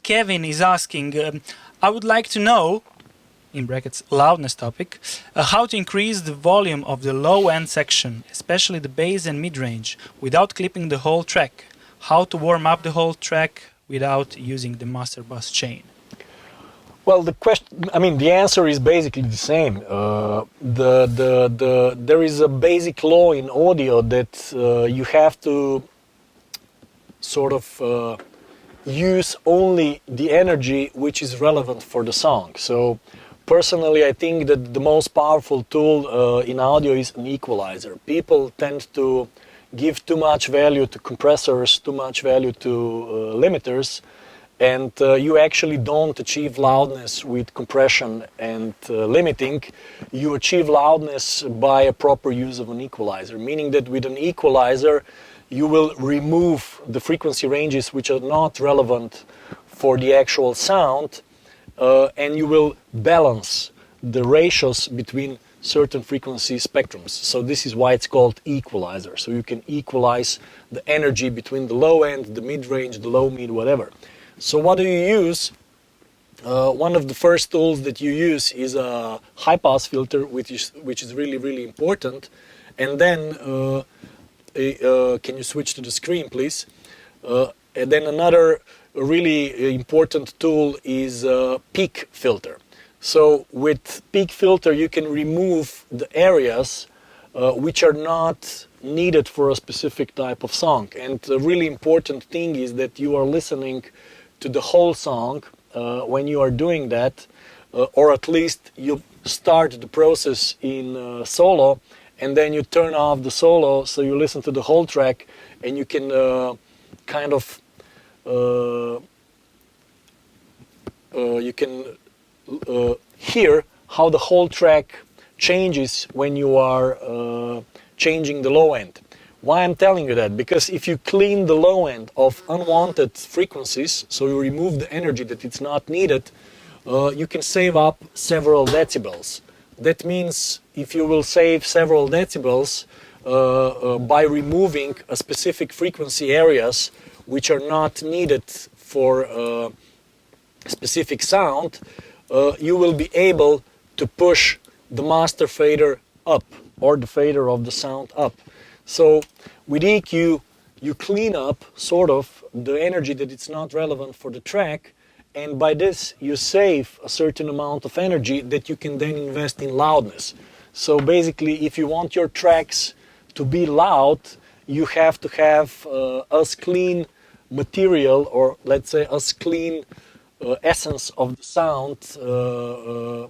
Kevin is asking, I would like to know, in brackets, loudness topic, how to increase the volume of the low-end section, especially the bass and mid-range, without clipping the whole track. How to warm up the whole track without using the master bus chain. Well, the answer is basically the same. There is a basic law in audio that you have to sort of use only the energy which is relevant for the song. So personally, I think that the most powerful tool in audio is an equalizer. People tend to give too much value to compressors, too much value to limiters, and you actually don't achieve loudness with compression and limiting. You achieve loudness by a proper use of an equalizer, meaning that with an equalizer you will remove the frequency ranges which are not relevant for the actual sound, and you will balance the ratios between certain frequency spectrums. So this is why it's called equalizer. So you can equalize the energy between the low end, the mid-range, the low-mid, whatever. So what do you use? One of the first tools that you use is a high-pass filter, which is really, really important. And then, can you switch to the screen, please? And then another really important tool is peak filter. So with peak filter, you can remove the areas which are not needed for a specific type of song. And the really important thing is that you are listening to the whole song when you are doing that, or at least you start the process in solo, and then you turn off the solo, so you listen to the whole track, and you can kind of hear how the whole track changes when you are changing the low end. Why I'm telling you that? Because if you clean the low end of unwanted frequencies, so you remove the energy that it's not needed, you can save up several decibels. That means if you will save several decibels by removing a specific frequency areas which are not needed for a specific sound, you will be able to push the master fader up, or the fader of the sound up. So with EQ, you clean up sort of the energy that it's not relevant for the track, and by this you save a certain amount of energy that you can then invest in loudness. So basically, if you want your tracks to be loud, you have to have as clean material, or let's say as clean essence of the sound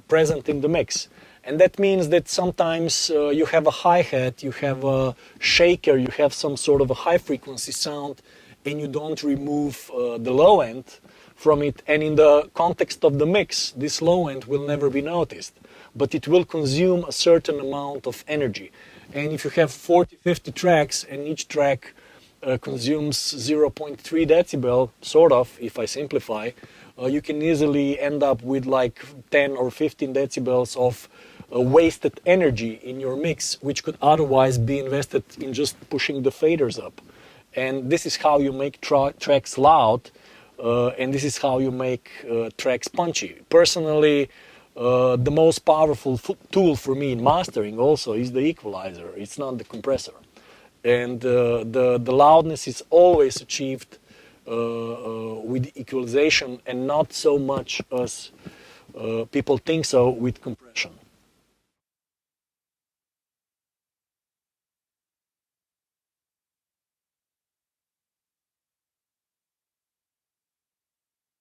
present in the mix. And that means that sometimes you have a hi-hat, you have a shaker, you have some sort of a high-frequency sound, and you don't remove the low end from it. And in the context of the mix, this low end will never be noticed, but it will consume a certain amount of energy. And if you have 40, 50 tracks, and each track consumes 0.3 decibel, sort of, if I simplify, you can easily end up with like 10 or 15 decibels of wasted energy in your mix, which could otherwise be invested in just pushing the faders up. And this is how you make tracks loud, and this is how you make tracks punchy. Personally, the most powerful tool for me in mastering also is the equalizer. It's not the compressor. And the loudness is always achieved with equalization, and not so much as people think so with compression.